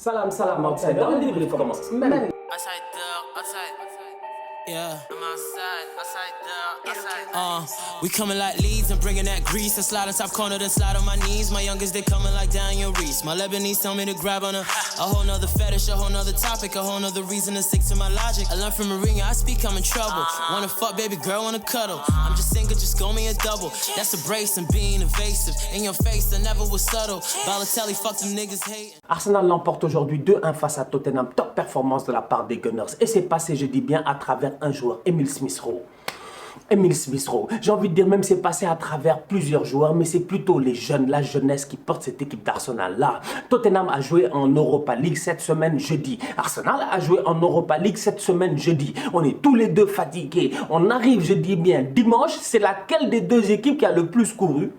Salam, salam, outside. Dans le débrief commence. Man. Outside there, outside. Yeah. I'm outside there, outside. We coming like leads and bringing that grease and slide on top corner, then slide on my knees. My youngest, they coming like Daniel Reese. My Lebanese tell me to grab on a whole nother fetish, a whole nother topic, a whole nother reason to stick to my logic. I learned from Mourinho, I speak, I'm in trouble. Wanna fuck, baby girl, wanna cuddle. I'm just single, just go me a double. That's a brace and being evasive. In your face, I never was subtle. Balotelli, fuck them niggas hating. Arsenal l'emporte aujourd'hui 2-1 face à Tottenham. Top performance de la part des Gunners. Et c'est passé, je dis bien, à travers un joueur, Emile Smith-Rowe. Emile Smith-Rowe, j'ai envie de dire même c'est passé à travers plusieurs joueurs, mais c'est plutôt les jeunes, la jeunesse qui porte cette équipe d'Arsenal là. Tottenham a joué en Europa League cette semaine jeudi. Arsenal a joué en Europa League cette semaine jeudi. On est tous les deux fatigués. On arrive, je dis bien, dimanche. C'est laquelle des deux équipes qui a le plus couru?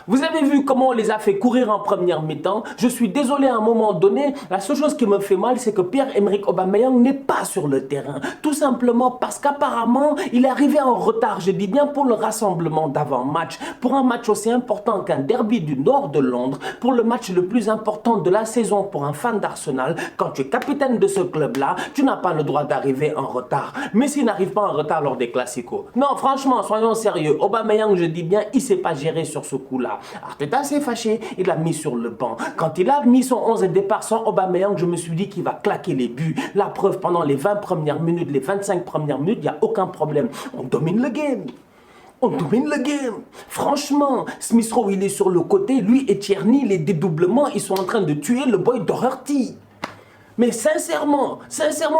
Vous avez vu comment on les a fait courir en première mi-temps. Je suis désolé à un moment donné. La seule chose qui me fait mal, c'est que Pierre-Emerick Aubameyang n'est pas sur le terrain. Tout simplement parce qu'apparemment, il est arrivé en retard, je dis bien, pour le rassemblement d'avant-match. Pour un match aussi important qu'un derby du nord de Londres. Pour le match le plus important de la saison pour un fan d'Arsenal. Quand tu es capitaine de ce club-là, tu n'as pas le droit d'arriver en retard. Mais s'il n'arrive pas en retard lors des classicos. Non, franchement, soyons sérieux. Aubameyang, je dis bien, il ne s'est pas géré sur ce coup-là. Arteta s'est fâché, il l'a mis sur le banc. Quand il a mis son 11 de départ sans Aubameyang, je me suis dit qu'il va claquer les buts. La preuve, pendant les 20 premières minutes, les 25 premières minutes, il n'y a aucun problème. On domine le game. On domine le game. Franchement, Smith-Rowe, il est sur le côté. Lui et Tierney, les dédoublements, ils sont en train de tuer le boy Doherty. Mais sincèrement,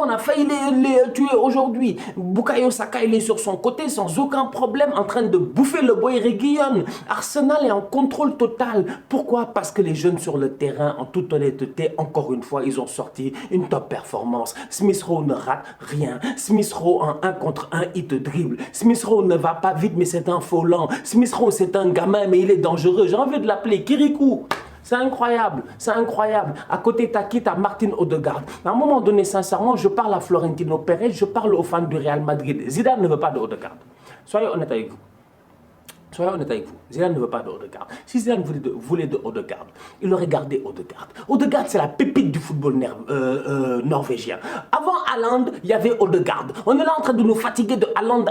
on a failli les tuer aujourd'hui. Bukayo Saka, il est sur son côté sans aucun problème en train de bouffer le boy Reguilon. Arsenal est en contrôle total. Pourquoi? Parce que les jeunes sur le terrain, en toute honnêteté, encore une fois, ils ont sorti une top performance. Smith-Rowe ne rate rien. Smith-Rowe en 1 contre 1, il te dribble. Smith-Rowe ne va pas vite, mais c'est un faux lent. Smith-Rowe, c'est un gamin, mais il est dangereux. J'ai envie de l'appeler Kirikou. C'est incroyable, c'est incroyable. À côté, t'as Martin Odegaard. À un moment donné, sincèrement, je parle à Florentino Pérez, je parle aux fans du Real Madrid. Zidane ne veut pas de Odegaard. Soyez honnête avec vous. Soyez honnête avec vous. Zidane ne veut pas de Odegaard. Si Zidane voulait de Odegaard, il aurait gardé Odegaard. Odegaard, c'est la pépite du football norvégien. Avant Haaland, il y avait Odegaard. On est là en train de nous fatiguer de Haaland.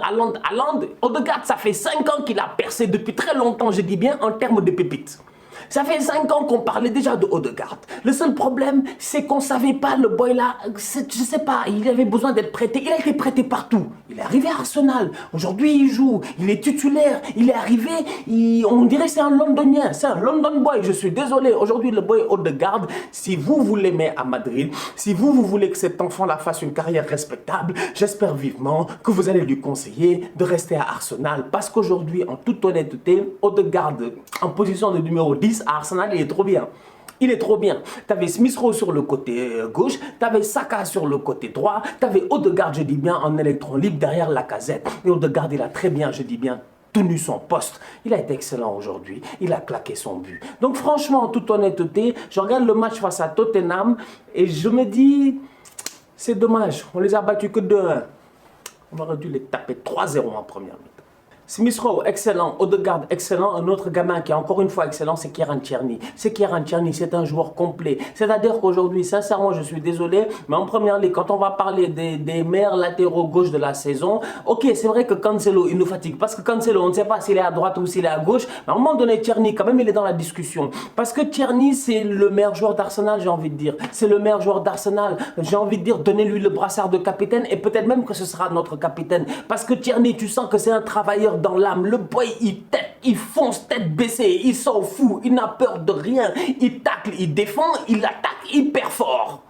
Odegaard, ça fait 5 ans qu'il a percé depuis très longtemps, je dis bien, en termes de pépites. Ça fait 5 ans qu'on parlait déjà de Odegaard. Le seul problème, c'est qu'on ne savait pas, le boy là, je sais pas, il avait besoin d'être prêté. Il a été prêté partout. Il est arrivé à Arsenal. Aujourd'hui, il joue. Il est titulaire. Il est arrivé. On dirait que c'est un Londonien. C'est un London boy. Je suis désolé. Aujourd'hui, le boy Odegaard, si vous l'aimez à Madrid, si vous voulez que cet enfant-là fasse une carrière respectable, j'espère vivement que vous allez lui conseiller de rester à Arsenal. Parce qu'aujourd'hui, en toute honnêteté, Odegaard, en position de numéro 10, à Arsenal, il est trop bien. Il est trop bien. Tu avais Smith-Rowe sur le côté gauche, tu avais Saka sur le côté droit, tu avais Odegaard, je dis bien, en électron libre derrière Lacazette. Et Odegaard, il a très bien, je dis bien, tenu son poste. Il a été excellent aujourd'hui. Il a claqué son but. Donc franchement, en toute honnêteté, je regarde le match face à Tottenham et je me dis, c'est dommage. On les a battus que 2-1. On aurait dû les taper 3-0 en première minute. Smith-Rowe, excellent. Odegaard, excellent. Un autre gamin qui est encore une fois excellent, c'est Kieran Tierney. C'est un joueur complet. C'est-à-dire qu'aujourd'hui, sincèrement, je suis désolé, mais en première ligue, quand on va parler des meilleurs latéraux gauche de la saison, ok, c'est vrai que Cancelo, il nous fatigue. Parce que Cancelo, on ne sait pas s'il est à droite ou s'il est à gauche. Mais à un moment donné, Tierney, quand même, il est dans la discussion. Parce que Tierney, c'est le meilleur joueur d'Arsenal, j'ai envie de dire. C'est le meilleur joueur d'Arsenal. J'ai envie de dire, donnez-lui le brassard de capitaine et peut-être même que ce sera notre capitaine. Parce que Tierney, tu sens que c'est un travailleur dans l'âme. Le boy, il fonce tête baissée, il s'en fout, il n'a peur de rien, il tacle, il défend, il attaque hyper fort.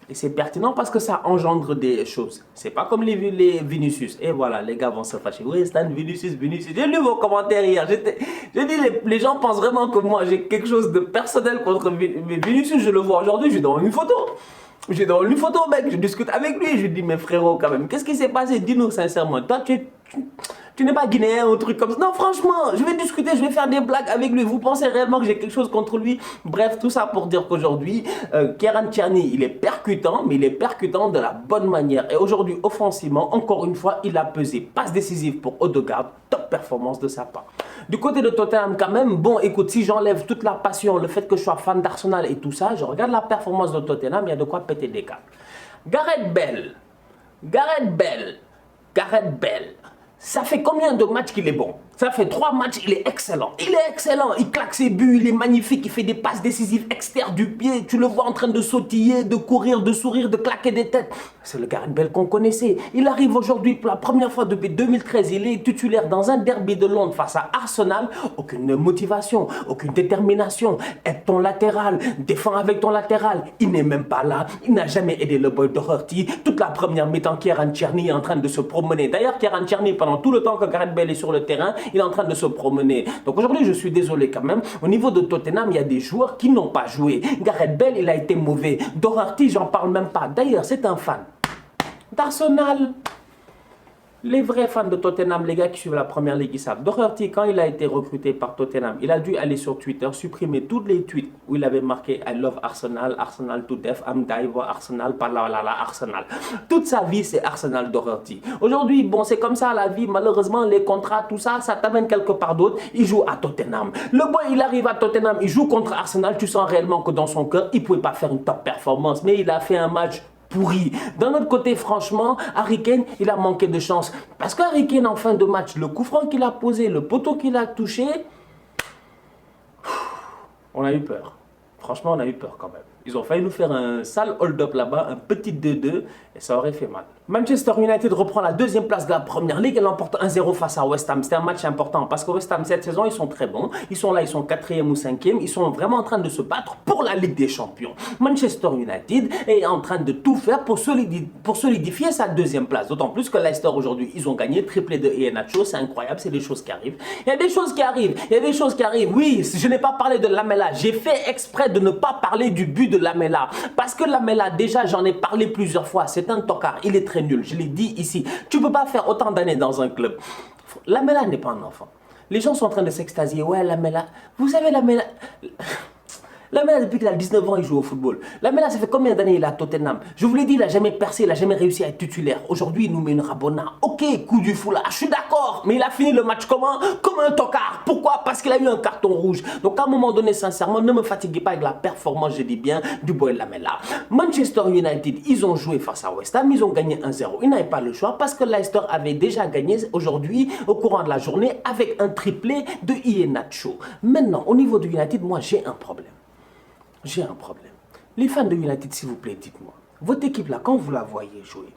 Et c'est pertinent parce que ça engendre des choses. C'est pas comme les Vinicius. Et voilà, les gars vont se fâcher. Oui, Stan, Vinicius. J'ai lu vos commentaires hier. J'ai dit, les gens pensent vraiment que moi, j'ai quelque chose de personnel contre Vinicius. Je le vois aujourd'hui, je lui donne une photo. J'ai dans une photo, mec, je discute avec lui, je lui dis, mais frérot, quand même, qu'est-ce qui s'est passé? Dis-nous sincèrement. Toi, tu n'es pas guinéen ou un truc comme ça. Non, franchement, je vais discuter, je vais faire des blagues avec lui. Vous pensez réellement que j'ai quelque chose contre lui? Bref, tout ça pour dire qu'aujourd'hui, Kieran Tierney, il est percutant, mais il est percutant de la bonne manière. Et aujourd'hui, offensivement, encore une fois, il a pesé. Passe décisive pour Odegaard, top performance de sa part. Du côté de Tottenham, quand même, bon, écoute, si j'enlève toute la passion, le fait que je sois fan d'Arsenal et tout ça, je regarde la performance de Tottenham, il y a de quoi péter des câbles. Gareth Bale, ça fait combien de matchs qu'il est bon? Ça fait 3 matchs, il est excellent. Il claque ses buts, il est magnifique, il fait des passes décisives externes du pied. Tu le vois en train de sautiller, de courir, de sourire, de claquer des têtes. C'est le Gareth Bale qu'on connaissait. Il arrive aujourd'hui pour la première fois depuis 2013. Il est titulaire dans un derby de Londres face à Arsenal. Aucune motivation, aucune détermination. Aide ton latéral, défends avec ton latéral. Il n'est même pas là. Il n'a jamais aidé le boy Doherty. Toute la première mi-temps, Kieran Tierney est en train de se promener. D'ailleurs, Kieran Tierney, pendant tout le temps que Gareth Bale est sur le terrain, il est en train de se promener. Donc aujourd'hui, je suis désolé quand même. Au niveau de Tottenham, il y a des joueurs qui n'ont pas joué. Gareth Bale, il a été mauvais. Doherty, j'en parle même pas. D'ailleurs, c'est un fan d'Arsenal. Les vrais fans de Tottenham, les gars qui suivent la première ligue, ils savent. Doherty, quand il a été recruté par Tottenham, il a dû aller sur Twitter, supprimer tous les tweets où il avait marqué I love Arsenal, Arsenal to death, I'm die for Arsenal, Arsenal. Toute sa vie, c'est Arsenal Doherty. Aujourd'hui, bon, c'est comme ça la vie. Malheureusement, les contrats, tout ça, ça t'amène quelque part d'autre. Il joue à Tottenham. Le boy, il arrive à Tottenham, il joue contre Arsenal. Tu sens réellement que dans son cœur, il ne pouvait pas faire une top performance. Mais il a fait un match pourri. D'un autre côté, franchement, Harry Kane, il a manqué de chance. Parce que Harry Kane, en fin de match, le coup franc qu'il a posé, le poteau qu'il a touché, on a eu peur. Franchement, on a eu peur quand même. Ils ont failli nous faire un sale hold-up là-bas, un petit 2-2, et ça aurait fait mal. Manchester United reprend la deuxième place de la Première Ligue. Elle emporte 1-0 face à West Ham. C'était un match important parce que West Ham, cette saison, ils sont très bons. Ils sont là, ils sont 4e ou 5e. Ils sont vraiment en train de se battre pour la Ligue des Champions. Manchester United est en train de tout faire pour solidifier sa deuxième place. D'autant plus que Leicester, aujourd'hui, ils ont gagné. Triplé de Iheanacho, c'est incroyable, c'est des choses qui arrivent. Il y a des choses qui arrivent. Oui, je n'ai pas parlé de Lamela. J'ai fait exprès de ne pas parler du but de Lamela. Parce que Lamela, déjà, j'en ai parlé plusieurs fois. C'est un tocard. Il est très nul. Je l'ai dit ici. Tu ne peux pas faire autant d'années dans un club. Lamela n'est pas un enfant. Les gens sont en train de s'extasier. Ouais, Lamela. Vous savez, Lamela... Lamela, depuis qu'il a 19 ans, il joue au football. Lamela, ça fait combien d'années il est à Tottenham? Je vous l'ai dit, il n'a jamais percé, il n'a jamais réussi à être titulaire. Aujourd'hui, il nous met une rabona. Ok, coup du foulard, je suis d'accord. Mais il a fini le match comment? Comme un tocard. Pourquoi? Parce qu'il a eu un carton rouge. Donc, à un moment donné, sincèrement, ne me fatiguez pas avec la performance, je dis bien, du boy Lamela. Manchester United, ils ont joué face à West Ham, ils ont gagné 1-0. Ils n'avaient pas le choix parce que Leicester avait déjà gagné aujourd'hui, au courant de la journée, avec un triplé de Iheanacho. Maintenant, au niveau de United, moi, j'ai un problème. Les fans de United, s'il vous plaît, dites-moi. Votre équipe là, quand vous la voyez jouer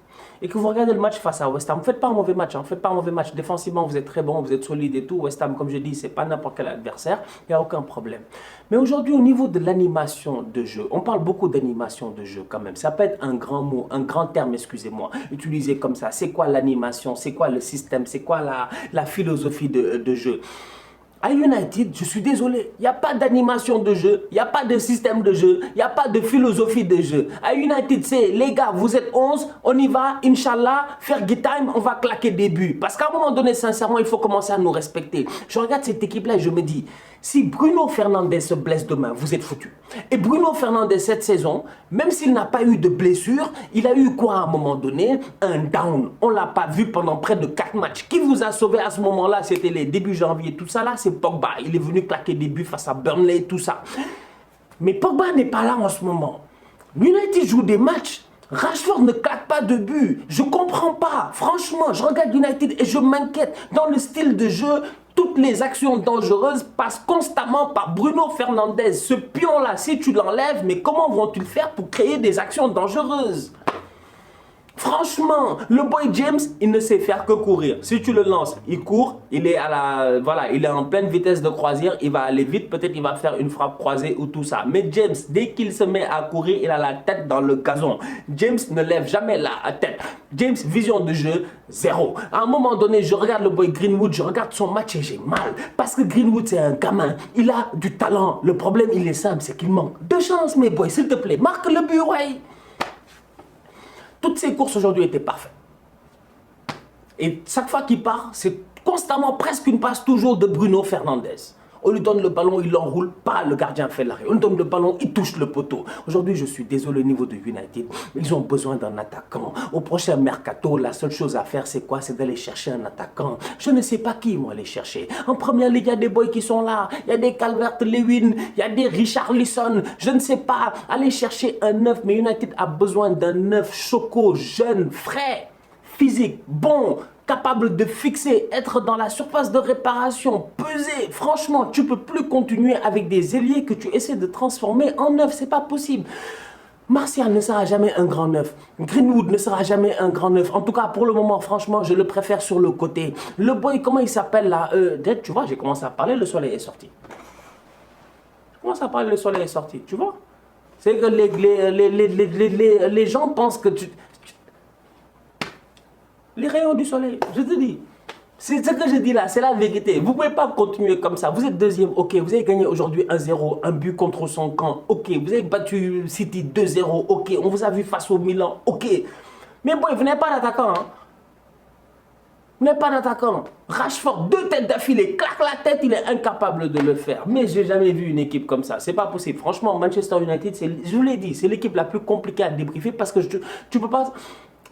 et que vous regardez le match face à West Ham, faites pas un mauvais match. Faites pas un mauvais match. Défensivement, vous êtes très bon, vous êtes solide et tout. West Ham, comme je dis, c'est pas n'importe quel adversaire. Il n'y a aucun problème. Mais aujourd'hui, au niveau de l'animation de jeu, on parle beaucoup d'animation de jeu quand même. Ça peut être un grand mot, un grand terme, excusez-moi, utilisé comme ça. C'est quoi l'animation? C'est quoi le système? C'est quoi la philosophie de jeu? À United, je suis désolé, il n'y a pas d'animation de jeu, il n'y a pas de système de jeu, il n'y a pas de philosophie de jeu. À United, c'est les gars, vous êtes 11, on y va, Inch'Allah, faire good time, on va claquer des buts. Parce qu'à un moment donné, sincèrement, il faut commencer à nous respecter. Je regarde cette équipe-là et je me dis, si Bruno Fernandes se blesse demain, vous êtes foutus. Et Bruno Fernandes, cette saison, même s'il n'a pas eu de blessure, il a eu quoi à un moment donné? Un down. On ne l'a pas vu pendant près de 4 matchs. Qui vous a sauvé à ce moment-là? C'était les débuts janvier, tout ça là, c'est Pogba. Il est venu claquer des buts face à Burnley, tout ça. Mais Pogba n'est pas là en ce moment. United joue des matchs. Rashford ne claque pas de but. Je ne comprends pas. Franchement, je regarde United et je m'inquiète. Dans le style de jeu, toutes les actions dangereuses passent constamment par Bruno Fernandes. Ce pion-là, si tu l'enlèves, mais comment vont-ils faire pour créer des actions dangereuses? Franchement, le boy James, il ne sait faire que courir. Si tu le lances, il court, il est il est en pleine vitesse de croisière, il va aller vite, peut-être il va faire une frappe croisée ou tout ça. Mais James, dès qu'il se met à courir, il a la tête dans le gazon. James ne lève jamais la tête. James, vision de jeu, zéro. À un moment donné, je regarde le boy Greenwood, je regarde son match et j'ai mal. Parce que Greenwood, c'est un gamin. Il a du talent. Le problème, il est simple, c'est qu'il manque de chance, mes boys. S'il te plaît, marque le but, ouais. Toutes ces courses aujourd'hui étaient parfaites. Et chaque fois qu'il part, c'est constamment presque une passe toujours de Bruno Fernandes. On lui donne le ballon, il l'enroule pas, le gardien fait l'arrêt. On lui donne le ballon, il touche le poteau. Aujourd'hui, je suis désolé au niveau de United, ils ont besoin d'un attaquant. Au prochain mercato, la seule chose à faire, c'est quoi? C'est d'aller chercher un attaquant. Je ne sais pas qui ils vont aller chercher. En première ligue, il y a des boys qui sont là. Il y a des Calvert-Lewin, il y a des Richarlison. Je ne sais pas. Aller chercher un neuf, mais United a besoin d'un neuf choco, jeune, frais, physique, bon, capable de fixer, être dans la surface de réparation, peser. Franchement, tu ne peux plus continuer avec des ailiers que tu essaies de transformer en neuf. C'est pas possible. Martial ne sera jamais un grand neuf. Greenwood ne sera jamais un grand neuf. En tout cas, pour le moment, franchement, je le préfère sur le côté. Le boy, comment il s'appelle là? Tu vois, j'ai commencé à parler, le soleil est sorti. Je commence à parler, le soleil est sorti, tu vois? C'est que les gens pensent que tu... Les rayons du soleil, je te dis. C'est ce que je dis là, c'est la vérité. Vous ne pouvez pas continuer comme ça. Vous êtes deuxième, ok. Vous avez gagné aujourd'hui 1-0, un but contre son camp, ok. Vous avez battu City 2-0, ok. On vous a vu face au Milan, ok. Mais bon, vous n'êtes pas d'attaquant. Hein. Vous n'êtes pas d'attaquant. Rashford, 2 têtes d'affilée, claque la tête, il est incapable de le faire. Mais je n'ai jamais vu une équipe comme ça. C'est pas possible. Franchement, Manchester United, je vous l'ai dit, c'est l'équipe la plus compliquée à débriefer parce que tu peux pas...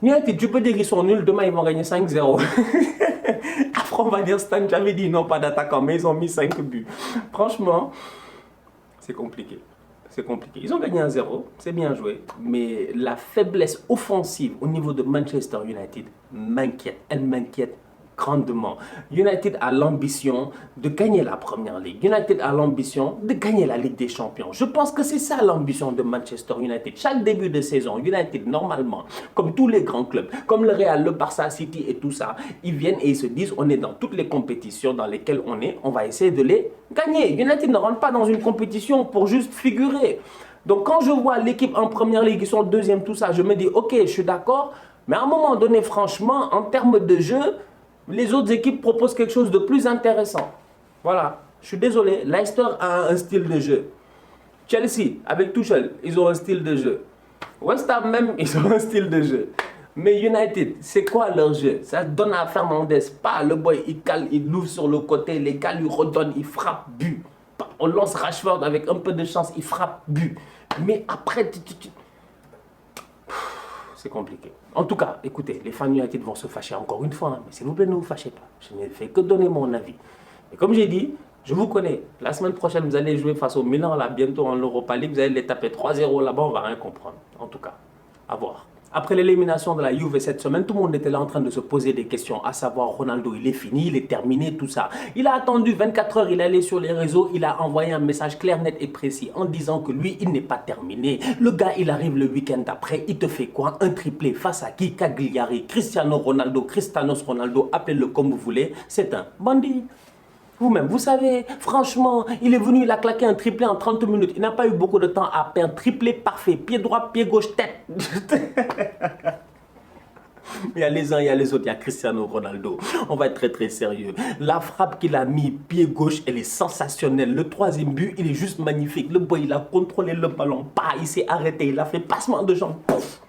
United, tu peux dire qu'ils sont nuls, demain ils vont gagner 5-0. Après on va dire Stan, j'avais dit non, pas d'attaquant, mais ils ont mis 5 buts. Franchement, c'est compliqué. C'est compliqué. Ils ont gagné 1-0, c'est bien joué. Mais la faiblesse offensive au niveau de Manchester United m'inquiète. Elle m'inquiète grandement. United a l'ambition de gagner la Première Ligue. United a l'ambition de gagner la Ligue des Champions. Je pense que c'est ça l'ambition de Manchester United. Chaque début de saison, United, normalement, comme tous les grands clubs, comme le Real, le Barça, City et tout ça, ils viennent et ils se disent, on est dans toutes les compétitions dans lesquelles on va essayer de les gagner. United ne rentre pas dans une compétition pour juste figurer. Donc quand je vois l'équipe en Première Ligue, ils sont deuxième, tout ça, je me dis, ok, je suis d'accord, mais à un moment donné, franchement, en termes de jeu, les autres équipes proposent quelque chose de plus intéressant. Voilà, je suis désolé, Leicester a un style de jeu. Chelsea, avec Tuchel, ils ont un style de jeu. West Ham même, ils ont un style de jeu. Mais United, c'est quoi leur jeu? Ça donne à Fernandes, pas le boy, il cale, il l'ouvre sur le côté, les gars lui redonnent, il frappe, but. On lance Rashford avec un peu de chance, il frappe, but. Mais après, c'est compliqué. En tout cas, écoutez, les fans United vont se fâcher encore une fois, hein, mais s'il vous plaît, ne vous fâchez pas. Je n'ai fait que donner mon avis. Et comme j'ai dit, je vous connais. La semaine prochaine, vous allez jouer face au Milan, là, bientôt en Europa League. Vous allez les taper 3-0 là-bas, on ne va rien comprendre. En tout cas, à voir. Après l'élimination de la Juve cette semaine, tout le monde était là en train de se poser des questions, à savoir Ronaldo, il est fini, il est terminé, tout ça. Il a attendu 24 heures, il est allé sur les réseaux, il a envoyé un message clair, net et précis en disant que lui, il n'est pas terminé. Le gars, il arrive le week-end après, il te fait quoi? Un triplé face à qui? Cagliari, Cristiano Ronaldo, Cristianos Ronaldo, appelez-le comme vous voulez, c'est un bandit. Vous-même, vous savez, franchement, il est venu, il a claqué un triplé en 30 minutes. Il n'a pas eu beaucoup de temps à faire un triplé parfait. Pied droit, pied gauche, tête. Il y a les uns, il y a les autres, il y a Cristiano Ronaldo. On va être très très sérieux. La frappe qu'il a mis pied gauche, elle est sensationnelle. Le troisième but, il est juste magnifique. Le boy, il a contrôlé le ballon. Bah, il s'est arrêté, il a fait passement de jambes. Pouf.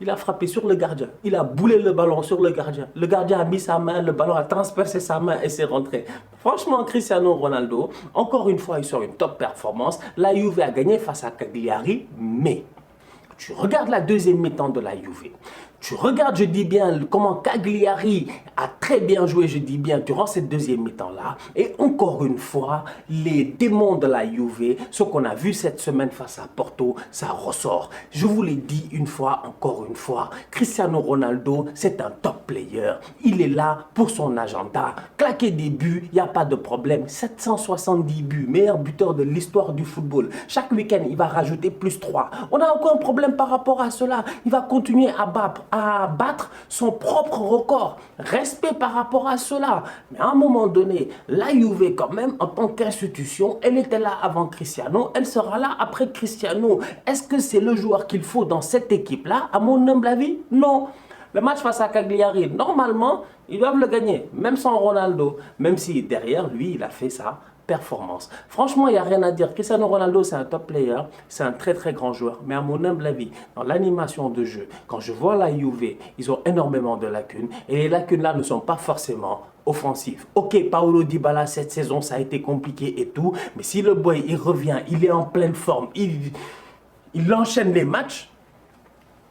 Il a frappé sur le gardien. Il a boulé le ballon sur le gardien. Le gardien a mis sa main, le ballon a transpercé sa main et c'est rentré. Franchement, Cristiano Ronaldo, encore une fois, il sort une top performance. La Juve a gagné face à Cagliari, mais tu regardes la deuxième mi-temps de la Juve. Tu regardes, je dis bien, comment Cagliari a très bien joué, je dis bien, durant cette deuxième mi-temps-là. Et encore une fois, les démons de la Juve, ce qu'on a vu cette semaine face à Porto, ça ressort. Je vous l'ai dit une fois, encore une fois, Cristiano Ronaldo, c'est un top player. Il est là pour son agenda. Claquer des buts, il n'y a pas de problème. 770 buts, meilleur buteur de l'histoire du football. Chaque week-end, il va rajouter plus 3. On n'a aucun problème par rapport à cela. Il va continuer à battre son propre record. Respect par rapport à cela. Mais à un moment donné, la Juve quand même, en tant qu'institution, elle était là avant Cristiano, elle sera là après Cristiano. Est-ce que c'est le joueur qu'il faut dans cette équipe-là? À mon humble avis, non. Le match face à Cagliari, normalement, ils doivent le gagner, même sans Ronaldo. Même si derrière, lui, il a fait ça. Performance. Franchement, il n'y a rien à dire. Cristiano Ronaldo, c'est un top player, c'est un très très grand joueur. Mais à mon humble avis, dans l'animation de jeu, quand je vois la Juve, ils ont énormément de lacunes. Et les lacunes là ne sont pas forcément offensif. Ok, Paulo Dybala, cette saison, ça a été compliqué et tout, mais si le boy, il revient, il est en pleine forme, il enchaîne les matchs,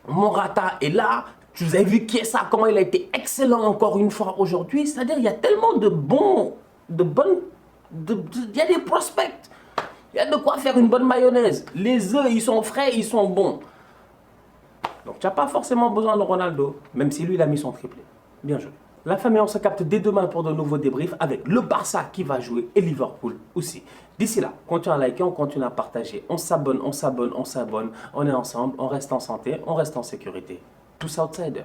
Morata est là, vous avez vu Chiesa, comment il a été excellent encore une fois aujourd'hui, c'est-à-dire il y a tellement de il y a des prospects, il y a de quoi faire une bonne mayonnaise, les œufs, ils sont frais, ils sont bons. Donc tu n'as pas forcément besoin de Ronaldo, même si lui, il a mis son triplé. Bien joué. La famille, on se capte dès demain pour de nouveaux débriefs avec le Barça qui va jouer et Liverpool aussi. D'ici là, continue à liker, on continue à partager. On s'abonne, on s'abonne, on s'abonne. On est ensemble, on reste en santé, on reste en sécurité. Tous outsiders.